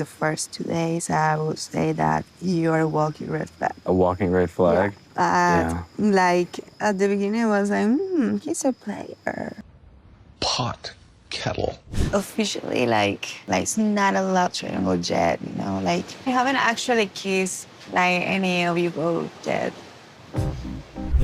The first 2 days, I would say that you're a walking red flag. A walking red flag? Yeah. Like, at the beginning, I was like, he's a player. Pot kettle. Officially, like it's not a love triangle yet, you know? Like, I haven't actually kissed, like, any of you both yet.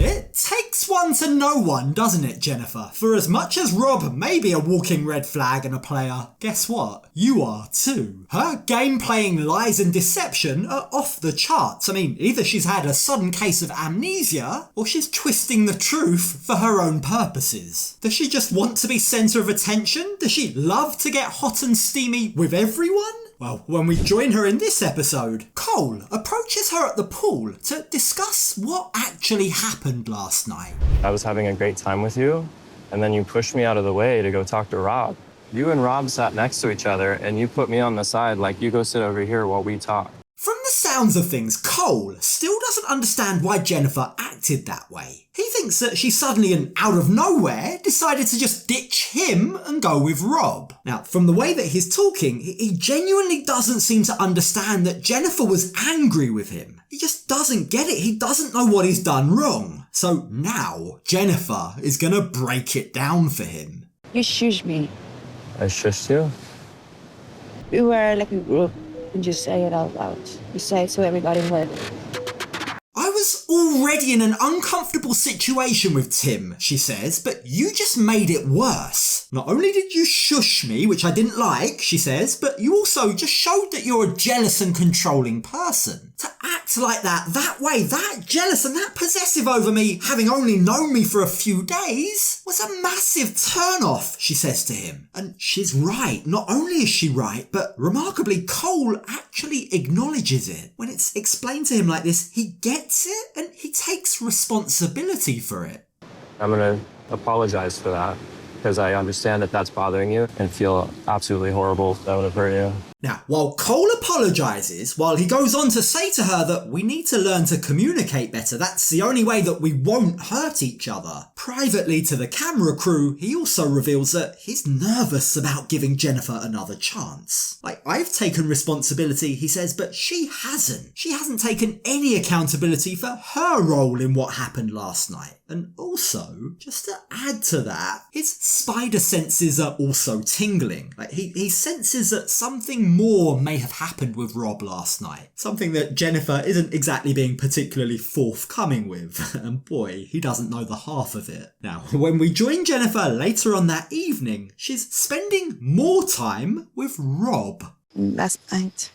It takes one to know one, doesn't it, Jennifer? For as much as Rob may be a walking red flag and a player, guess what? You are too. Her game-playing lies and deception are off the charts. I mean, either she's had a sudden case of amnesia, or she's twisting the truth for her own purposes. Does she just want to be centre of attention? Does she love to get hot and steamy with everyone? Well, when we join her in this episode, Cole approaches her at the pool to discuss what actually happened last night. I was having a great time with you, and then you pushed me out of the way to go talk to Rob. You and Rob sat next to each other, and you put me on the side like, you go sit over here while we talk. From the sounds of things, Cole still doesn't understand why Jennifer acted that way. He thinks that she suddenly and out of nowhere decided to just ditch him and go with Rob. Now, from the way that he's talking, he genuinely doesn't seem to understand that Jennifer was angry with him. He just doesn't get it. He doesn't know what he's done wrong. So now Jennifer is gonna break it down for him. You shushed me. I shushed you? We were like a group, and you say it out loud. You say it so everybody heard. I was already in an uncomfortable situation with Tim, she says, but you just made it worse. Not only did you shush me, which I didn't like, she says, but you also just showed that you're a jealous and controlling person. To act like that way, that jealous and that possessive over me, having only known me for a few days, was a massive turn-off, she says to him. And she's right. Not only is she right, but remarkably, Cole actually acknowledges it. When it's explained to him like this, he gets it and he takes responsibility for it. I'm gonna apologize for that, because I understand that that's bothering you and feel absolutely horrible that would have hurt you. Now, while Cole apologises, while he goes on to say to her that we need to learn to communicate better, that's the only way that we won't hurt each other. Privately to the camera crew, he also reveals that he's nervous about giving Jennifer another chance. Like, I've taken responsibility, he says, but she hasn't. She hasn't taken any accountability for her role in what happened last night. And also, just to add to that, his spider senses are also tingling. Like, he senses that something more may have happened with Rob last night. Something that Jennifer isn't exactly being particularly forthcoming with. And boy, he doesn't know the half of it. Now, when we join Jennifer later on that evening, she's spending more time with Rob. Last night,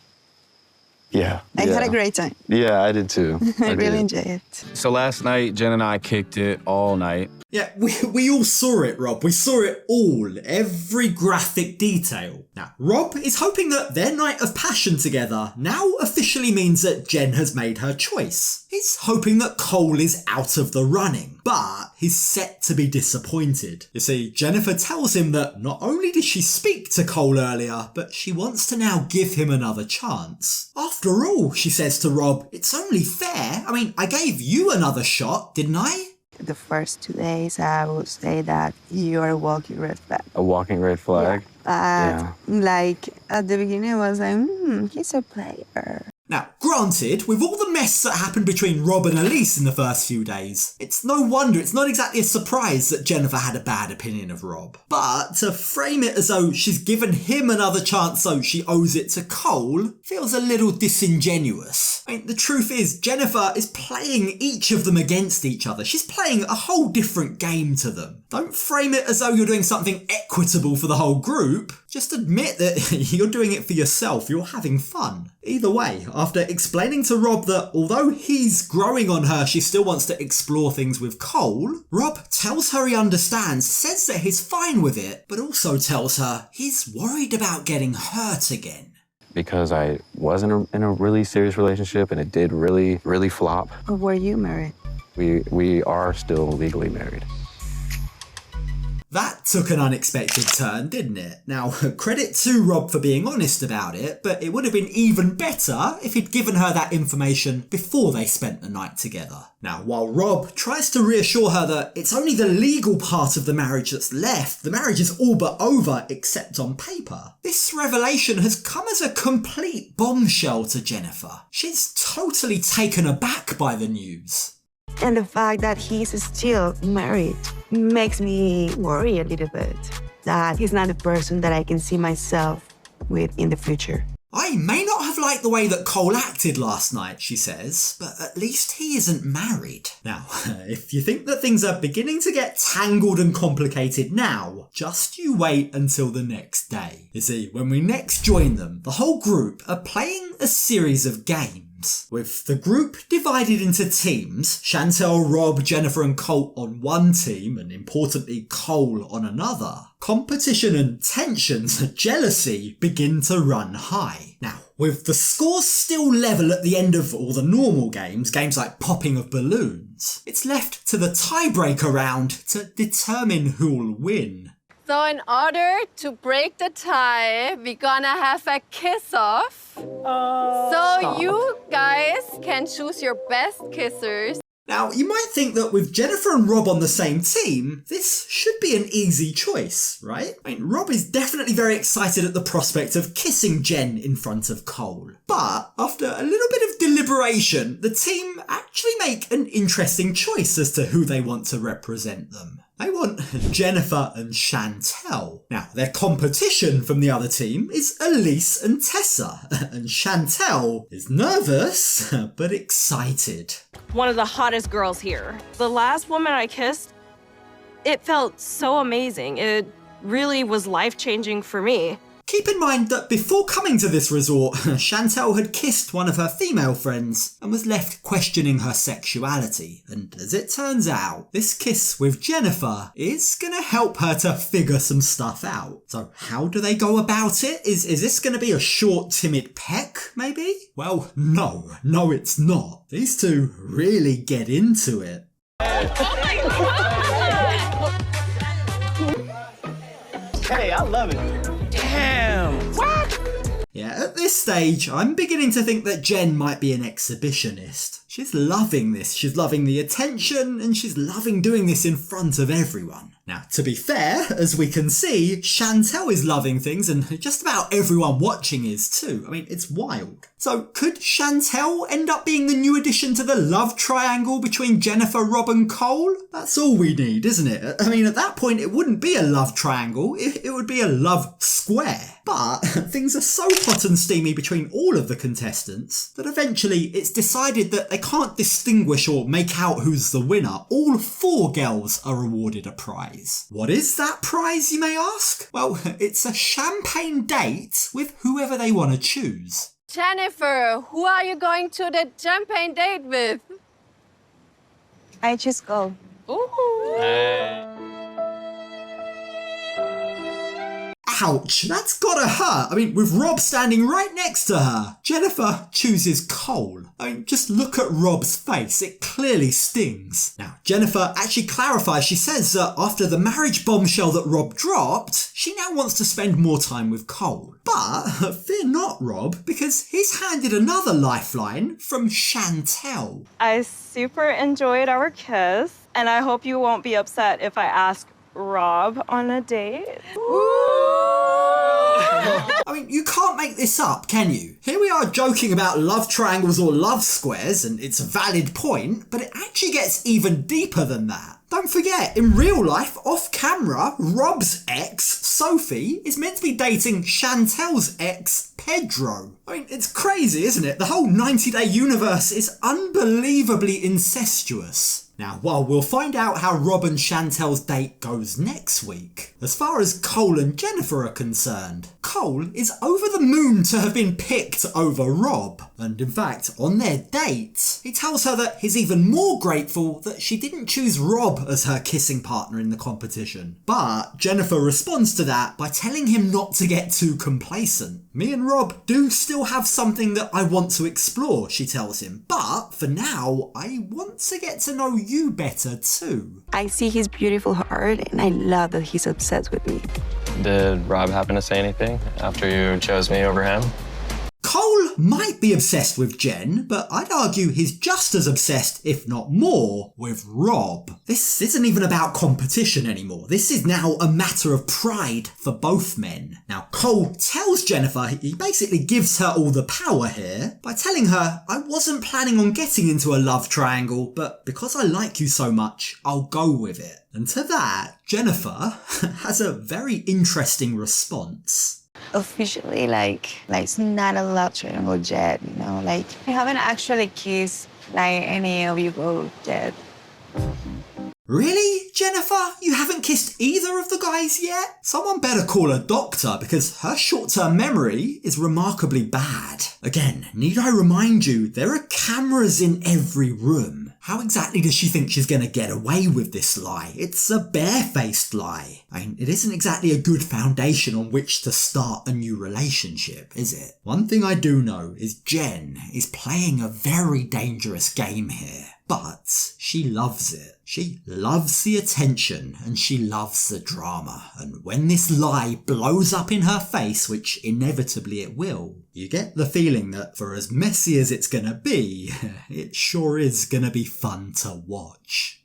Yeah. I had a great time. Yeah, I did too. I really enjoyed it. So last night, Jen and I kicked it all night. Yeah, we all saw it, Rob. We saw it all, every graphic detail. Now, Rob is hoping that their night of passion together now officially means that Jen has made her choice. He's hoping that Cole is out of the running, but he's set to be disappointed. You see, Jennifer tells him that not only did she speak to Cole earlier, but she wants to now give him another chance. After all, she says to Rob, it's only fair. I mean, I gave you another shot, didn't I? The first 2 days, I would say that you're a walking red flag. A walking red flag? Like, at the beginning, I was like, he's a player. Now, granted, with all the mess that happened between Rob and Elise in the first few days, it's no wonder, it's not exactly a surprise that Jennifer had a bad opinion of Rob. But to frame it as though she's given him another chance so she owes it to Cole feels a little disingenuous. I mean, the truth is, Jennifer is playing each of them against each other. She's playing a whole different game to them. Don't frame it as though you're doing something equitable for the whole group. Just admit that you're doing it for yourself, you're having fun. Either way, after explaining to Rob that although he's growing on her, she still wants to explore things with Cole, Rob tells her he understands, says that he's fine with it, but also tells her he's worried about getting hurt again. Because I was in a really serious relationship and it did really, really flop. Or were you married? We are still legally married. That took an unexpected turn, didn't it? Now, credit to Rob for being honest about it, but it would have been even better if he'd given her that information before they spent the night together. Now, while Rob tries to reassure her that it's only the legal part of the marriage that's left, the marriage is all but over except on paper, this revelation has come as a complete bombshell to Jennifer. She's totally taken aback by the news. And the fact that he's still married makes me worry a little bit that he's not the person that I can see myself with in the future. I may not have liked the way that Cole acted last night, she says, but at least he isn't married. Now, if you think that things are beginning to get tangled and complicated now, just you wait until the next day. You see, when we next join them, the whole group are playing a series of games. With the group divided into teams, Chantel, Rob, Jennifer and Colt on one team, and importantly Cole on another, competition and tensions, jealousy begin to run high. Now, with the scores still level at the end of all the normal games like popping of balloons, it's left to the tiebreaker round to determine who'll win. So in order to break the tie, we're gonna have a kiss-off. So you guys can choose your best kissers. Now, you might think that with Jennifer and Rob on the same team, this should be an easy choice, right? I mean, Rob is definitely very excited at the prospect of kissing Jen in front of Cole. But after a little bit of deliberation, the team actually make an interesting choice as to who they want to represent them. They want Jennifer and Chantel. Now, their competition from the other team is Elise and Tessa, and Chantel is nervous but excited. One of the hottest girls here. The last woman I kissed, it felt so amazing. It really was life-changing for me. Keep in mind that before coming to this resort, Chantel had kissed one of her female friends and was left questioning her sexuality. And as it turns out, this kiss with Jennifer is gonna help her to figure some stuff out. So how do they go about it? Is this gonna be a short, timid peck, maybe? Well, no, it's not. These two really get into it. Hey, I love it. Damn! What? Yeah, at this stage, I'm beginning to think that Jen might be an exhibitionist. She's loving this. She's loving the attention, and she's loving doing this in front of everyone. Now, to be fair, as we can see, Chantel is loving things, and just about everyone watching is too. I mean, it's wild. So, could Chantel end up being the new addition to the love triangle between Jennifer, Rob and Cole? That's all we need, isn't it? I mean, at that point, it wouldn't be a love triangle, it would be a love square. But things are so hot and steamy between all of the contestants that eventually it's decided that they can't distinguish or make out who's the winner. All 4 girls are awarded a prize. What is that prize, you may ask? Well, it's a champagne date with whoever they want to choose. Jennifer, who are you going to the champagne date with? I just go. Ooh. Ouch, that's gotta hurt. I mean, with Rob standing right next to her, Jennifer chooses Cole. I mean, just look at Rob's face. It clearly stings. Now, Jennifer actually clarifies. She says that after the marriage bombshell that Rob dropped, she now wants to spend more time with Cole. But fear not, Rob, because he's handed another lifeline from Chantel. I super enjoyed our kiss, and I hope you won't be upset if I ask Rob on a date. I mean, you can't make this up, can you? Here we are joking about love triangles or love squares, and it's a valid point, but it actually gets even deeper than that. Don't forget, in real life, off camera, Rob's ex, Sophie, is meant to be dating Chantel's ex, Pedro. I mean, it's crazy, isn't it? The whole 90-day universe is unbelievably incestuous. Now, while we'll find out how Rob and Chantel's date goes next week, as far as Cole and Jennifer are concerned, Cole is over the moon to have been picked over Rob. And in fact, on their date, he tells her that he's even more grateful that she didn't choose Rob as her kissing partner in the competition. But Jennifer responds to that by telling him not to get too complacent. Me and Rob do still have something that I want to explore, she tells him. But for now, I want to get to know you better too. I see his beautiful heart and I love that he's obsessed with me. Did Rob happen to say anything after you chose me over him? Cole might be obsessed with Jen, but I'd argue he's just as obsessed, if not more, with Rob. This isn't even about competition anymore. This is now a matter of pride for both men. Now, Cole tells Jennifer he basically gives her all the power here by telling her, I wasn't planning on getting into a love triangle, but because I like you so much, I'll go with it. And to that, Jennifer has a very interesting response. Officially, it's not a love triangle yet, you know? Like, I haven't actually kissed, any of you both yet. Really, Jennifer? You haven't kissed either of the guys yet? Someone better call a doctor because her short-term memory is remarkably bad. Again, need I remind you, there are cameras in every room. How exactly does she think she's going to get away with this lie? It's a barefaced lie. I mean, it isn't exactly a good foundation on which to start a new relationship, is it? One thing I do know is Jen is playing a very dangerous game here. But she loves it. She loves the attention and she loves the drama. And when this lie blows up in her face, which inevitably it will, you get the feeling that for as messy as it's gonna be, it sure is gonna be fun to watch.